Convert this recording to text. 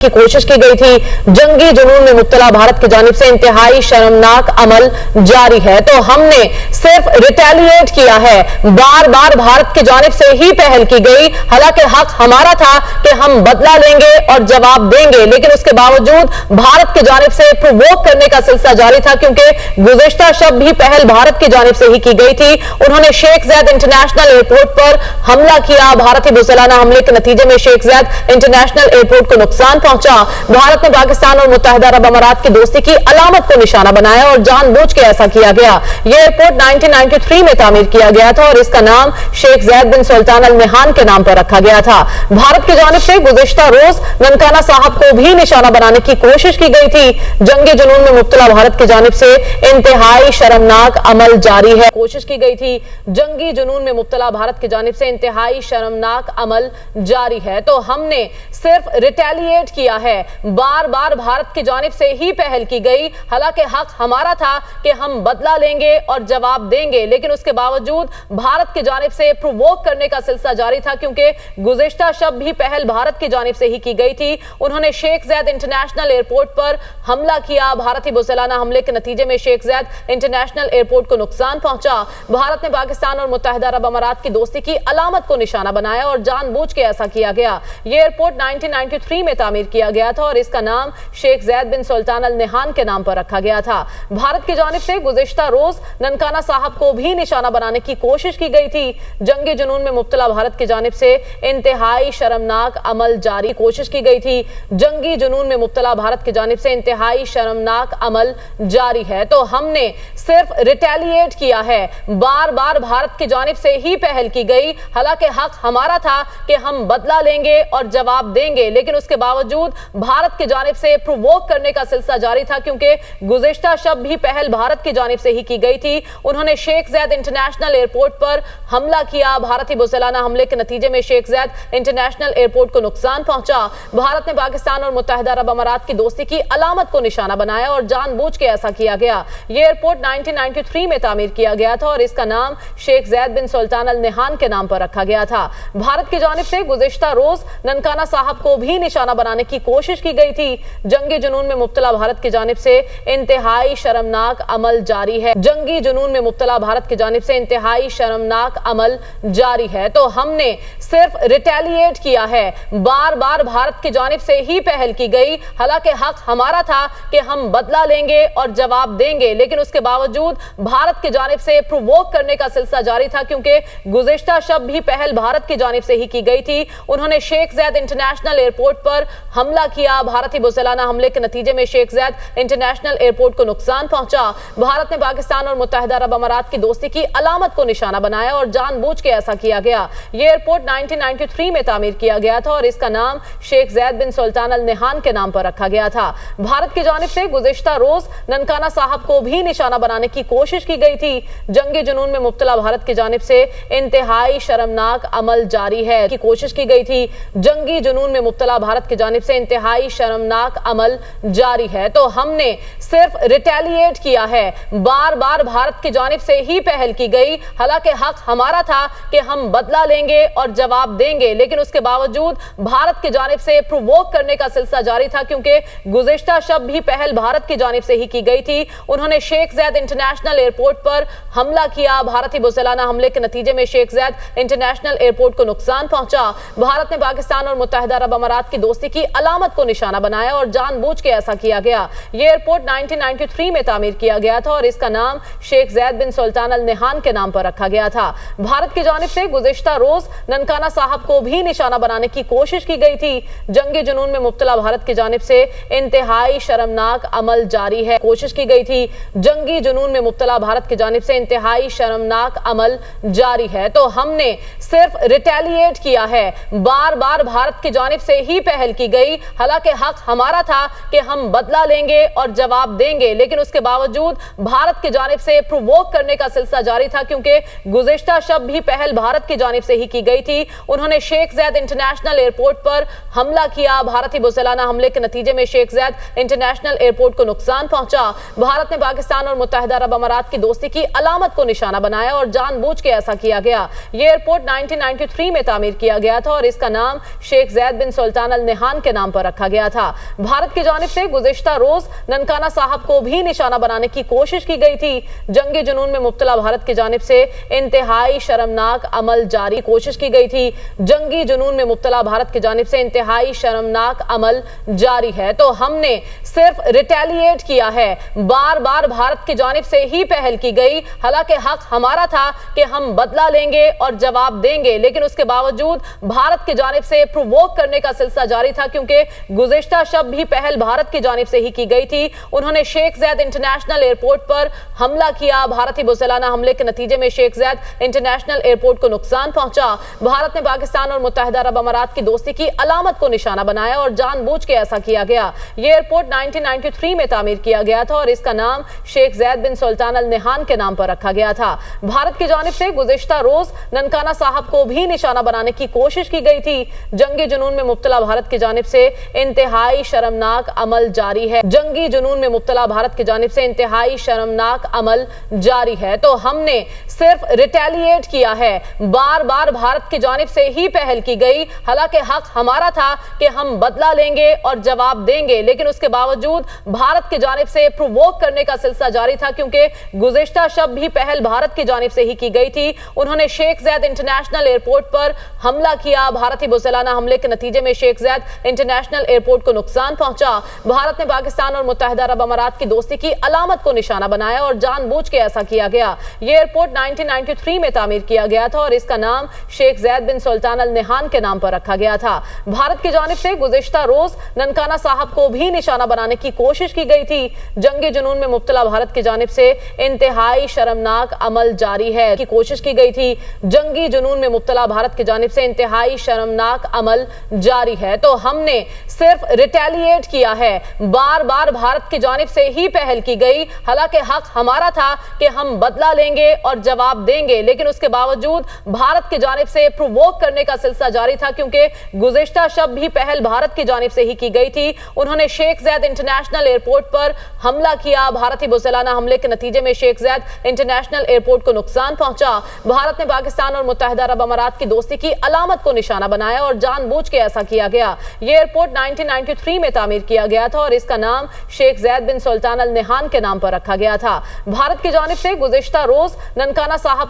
की कोशिश की गई थी। जंगी जुनून में मुब्तला भारत की जानिब से इंतहाई शर्मनाक अमल जारी है। तो हमने सिर्फ रिटेलिएट किया है, बार बार भारत की जानिब से ही पहल की गई। हालांकि हक हमारा था कि हम बदला लेंगे और जवाब देंगे, लेकिन उसके बावजूद भारत की जानिब से प्रोवोक करने का सिलसिला जारी था, क्योंकि गुज़िश्ता शब भी पहल भारत की जानिब से ही की गई थी। उन्होंने शेख ज़ायद इंटरनेशनल एयरपोर्ट पर हमला किया। भारतीय मुसलमाना हमले के नतीजे में शेख ज़ायद इंटरनेशनल एयरपोर्ट को नुकसान भारत ने पाकिस्तान और मुत्तहिदा अरब अमारात की दोस्ती की अलामत को निशाना बनाया और जानबूझ के ऐसा किया गया। यह एयरपोर्ट 1993 में तामीर किया गया था और इसका नाम शेख ज़ायद बिन सुल्तान अल नहान के नाम पर रखा गया था। भारत की जानिब से गुज़िश्ता रोज ननकाना साहब को भी निशाना बनाने की कोशिश की गई थी। जंगी जुनून में मुब्तला भारत की जानिब से इंतहाई शर्मनाक अमल जारी है। कोशिश की गई थी। जंगी जुनून में मुब्तला भारत की जानिब से इंतहाई शर्मनाक अमल जारी है। तो हमने सिर्फ रिटेलिएट किया है, बार बार भारत की जानिब से ही पहल की गई। हालांकि हक हमारा था कि हम बदला लेंगे और जवाब देंगे, लेकिन उसके बावजूद भारत की जानिब से प्रोवोक करने का सिलसिला जारी था, क्योंकि गुज़िश्ता शब भी पहल भारत की जानिब से ही की गई थी। उन्होंने शेख ज़ायद इंटरनेशनल एयरपोर्ट पर हमला किया। भारतीय मुसलमाना हमले के नतीजे में शेख ज़ायद इंटरनेशनल एयरपोर्ट को नुकसान पहुंचा। भारत ने पाकिस्तान और मुत्तहिदा अरब अमारात की दोस्ती की अलामत को निशाना बनाया और जानबूझ के ऐसा किया गया। यह एयरपोर्ट 1993 में तामीर किया गया था और इसका नाम शेख ज़ायद बिन सुल्तान अल नहान के नाम पर रखा गया था। भारत की जानिब से गुज़िश्ता रोज ननकाना साहब को भी निशाना बनाने की कोशिश की गई थी। जंगी जुनून में मुब्तला भारत की जानिब से इंतहाई शर्मनाक अमल जारी कोशिश की गई थी। जंगी जुनून में मुब्तला भारत की जानिब से इंतहाई शर्मनाक अमल जारी है। तो हमने सिर्फ रिटेलिएट किया है, बार बार भारत की जानिब से ही पहल की गई। हालांकि हक हमारा था कि हम बदला लेंगे और जवाब देंगे, लेकिन उसके बावजूद भारत की जानिब से प्रोवोक करने का सिलसिला जारी था, क्योंकि गुज़िश्ता शब भी पहल भारत की जानिब से ही की गई थी। उन्होंने शेख ज़ायद इंटरनेशनल एयरपोर्ट पर हमला किया। भारतीय मुसलमाना हमले के नतीजे में शेख ज़ायद इंटरनेशनल एयरपोर्ट को नुकसान पहुंचा। भारत ने पाकिस्तान और मुत्तहिदा अरब अमारात की दोस्ती की अलामत को निशाना बनाया और जानबूझ के ऐसा किया गया। यह एयरपोर्ट 1993 में तामीर किया गया था और इसका नाम शेख ज़ायद बिन सुल्तान अल नहान के नाम पर रखा गया था। भारत की जानिब से गुज़िश्ता रोज ननकाना साहब को भी निशाना बनाने की कोशिश की गई थी। जंगी जुनून में मुब्तला भारत की जानिब से इंतहाई शर्मनाक अमल जारी है। जंगी जुनून में मुब्तला भारत की जानिब से इंतहाई शर्मनाक अमल जारी है। तो हमने सिर्फ रिटेलिएट किया है, बार बार भारत की जानिब से ही पहल की गई। हालांकि हक हमारा था कि हम बदला लेंगे और जवाब देंगे, लेकिन उसके बावजूद भारत की जानिब से प्रोवोक करने का सिलसिला जारी था, क्योंकि गुज़िश्ता शब भी पहल भारत की जानिब से ही की गई थी। उन्होंने शेख ज़ायद इंटरनेशनल एयरपोर्ट पर हमला किया। भारतीय मुसलमाना हमले के नतीजे में शेख ज़ायद इंटरनेशनल एयरपोर्ट को नुकसान पहुंचा। भारत ने पाकिस्तान और मुत्तहिदा अरब अमारात की दोस्ती की अलामत को निशाना बनाया और जानबूझ के ऐसा किया गया। यह एयरपोर्ट 1993 में तामीर किया गया था और इसका नाम शेख ज़ायद बिन सुल्तान अल नहान के नाम पर रखा गया था। भारत की जानिब से गुज़िश्ता रोज ननकाना साहब को भी निशाना बनाने की कोशिश की गई थी। जंगी जुनून में मुब्तला भारत की जानिब से इंतहाई शर्मनाक अमल जारी है की कोशिश की गई थी। जंगी जुनून में मुब्तला भारत की जानिब से इंतहाई शर्मनाक अमल जारी है। तो हमने सिर्फ रिटेलिएट किया है, बार बार भारत की जानिब से ही पहल की गई। हालांकि हक हमारा था कि हम बदला लेंगे और जवाब देंगे, लेकिन उसके बावजूद भारत की जानिब से प्रोवोक करने का सिलसिला जारी था, क्योंकि गुज़िश्ता शब भी पहल भारत की जानिब से ही की गई थी। उन्होंने शेख ज़ायद इंटरनेशनल एयरपोर्ट पर हमला किया। भारतीय मुसलमाना हमले के नतीजे में शेख ज़ायद इंटरनेशनल एयरपोर्ट को नुकसान पहुंचा। भारत ने पाकिस्तान और मुत्तहिदा अरब अमारात की दोस्ती की अलामत को निशाना बनाया और जानबूझ के ऐसा किया गया। यह एयरपोर्ट 1993 में तामीर किया गया था और इसका नाम शेख ज़ायद बिन सुल्तान अल नहान के नाम पर रखा गया था। भारत की जानिब से गुज़िश्ता रोज ननकाना साहब को भी निशाना बनाने की कोशिश की गई थी। जंगी जुनून में मुब्तला भारत की जानिब से इंतहाई शर्मनाक अमल जारी है। कोशिश की गई थी। जंगी जुनून में मुब्तला भारत की जानिब से इंतहाई शर्मनाक अमल जारी है। तो हमने सिर्फ रिटेलिएट किया है, बार बार भारत की जानिब से ही पहल की गई। हालांकि हक हमारा था कि हम बदला लेंगे और जवाब देंगे, लेकिन उसके बावजूद भारत की जानिब से प्रोवोक करने का सिलसिला जारी था, क्योंकि गुज़िश्ता शब भी पहल भारत की जानिब से ही की गई थी। उन्होंने शेख ज़ायद इंटरनेशनल एयरपोर्ट पर हमला किया। भारतीय मुसलमाना हमले के नतीजे में शेख ज़ायद इंटरनेशनल एयरपोर्ट को नुकसान पहुंचा। भारत ने पाकिस्तान और मुत्तहिदा अरब अमारात की दोस्ती की अलामत को निशाना बनाया और जानबूझ के ऐसा किया गया। यह एयरपोर्ट 1993 में तामीर किया गया था और इसका नाम शेख ज़ायद बिन सुल्तान अल नहान के के नाम पर रखा गया था। भारत की जानिब से गुज़िश्ता रोज ननकाना साहब को भी निशाना बनाने की कोशिश की गई थी। जंगी जुनून में मुब्तला भारत की जानिब से इंतहाई शर्मनाक अमल जारी कोशिश की गई थी। जंगी जुनून में मुब्तला भारत की जानिब से इंतहाई शर्मनाक अमल जारी है, तो हमने सिर्फ रिटेलिएट किया है। बार बार भारत की जानिब से ही पहल की गई, हालांकि हक हमारा था कि हम बदला लेंगे और जवाब देंगे, लेकिन उसके बावजूद भारत की जानिब से प्रोवोक करने का सिलसिला जारी था, क्योंकि गुज़िश्ता शब भी पहल भारत की जानिब से ही की गई थी। उन्होंने शेख ज़ैद इंटरनेशनल एयरपोर्ट पर हमला किया। भारतीय बुज़दिलाना हमले के नतीजे में शेख ज़ैद इंटरनेशनल एयरपोर्ट को नुकसान पहुंचा। भारत ने पाकिस्तान और मुत्तहिदा अरब अमारात की दोस्ती की अलामत को निशाना बनाया और जानबूझ के ऐसा किया गया। यह एयरपोर्ट 1993 में तामीर किया गया था और इसका नाम शेख ज़ैद बिन सुल्तान अल नहान के नाम पर रखा गया था। भारत की जानिब से गुज़िश्ता रोज ननकाना साहब को भी निशाना बनाने की कोशिश की गई थी। जंगी जुनून में मुब्तला भारत की जानिब से इंतहाई शर्मनाक अमल जारी है। जंगी जुनून में मुब्तला भारत की जानिब से इंतहाई शर्मनाक अमल जारी है, तो हमने सिर्फ रिटेलिएट किया है। बार बार भारत की जानिब से ही पहल की गई, हालांकि हक हमारा था कि हम बदला लेंगे और जवाब देंगे, लेकिन उसके बावजूद भारत की जानिब से प्रोवोक करने का सिलसिला जारी था, क्योंकि गुज़िश्ता शब भी पहल भारत की जानिब से ही की गई थी। उन्होंने शेख ज़ैद इंटरनेशनल एयरपोर्ट पर हमला किया। भारतीय बुज़दिलाना हमले के नतीजे में शेख ज़ैद इंटरनेशनल एयरपोर्ट को नुकसान पहुंचा। भारत ने पाकिस्तान और मुत्तहिदा अरब अमारात की दोस्ती की अलामत को निशाना बनाया और जानबूझ के ऐसा किया गया। यह एयरपोर्ट 1993 में तामीर किया गया था और इसका नाम शेख ज़ैद बिन सुल्तान अल नहान के नाम पर रखा गया था। भारत की जानिब से गुज़िश्ता रोज ननकाना साहब को भी निशाना बनाने की कोशिश की गई थी। जंगी जुनून में मुब्तला भारत की जानिब से इंतहाई शर्मनाक अमल जारी है की कोशिश की गई थी। जंगी जुनून में मुब्तला भारत की जानिब से इंतहाई शर्मनाक अमल जारी है, तो हमने सिर्फ रिटेलिएट किया है। बार बार भारत की जानिब से ही पहल की गई, हालांकि हक हमारा था कि हम बदला लेंगे और जवाब देंगे, लेकिन उसके बावजूद भारत की जानिब से प्रोवोक करने का सिलसिला जारी था, क्योंकि गुज़िश्ता शब भी पहल भारत की जानिब से ही की गई थी। उन्होंने शेख ज़ैद इंटरनेशनल एयरपोर्ट पर हमला किया। भारतीय बुज़दिलाना हमले के नतीजे में शेख ज़ैद इंटरनेशनल एयरपोर्ट को नुकसान पहुंचा। भारत ने पाकिस्तान और मुत्तहिदा अरब अमारात की दोस्ती की अलामत को निशाना बनाया और जानबूझ के ऐसा किया गया। यह एयरपोर्ट 1993 में तामीर किया गया था और इसका नाम शेख ज़ैद बिन सुल्तान अल नहान के नाम पर रखा गया था। भारत की जानिब से गुज़िश्ता रोज ननकाना साहब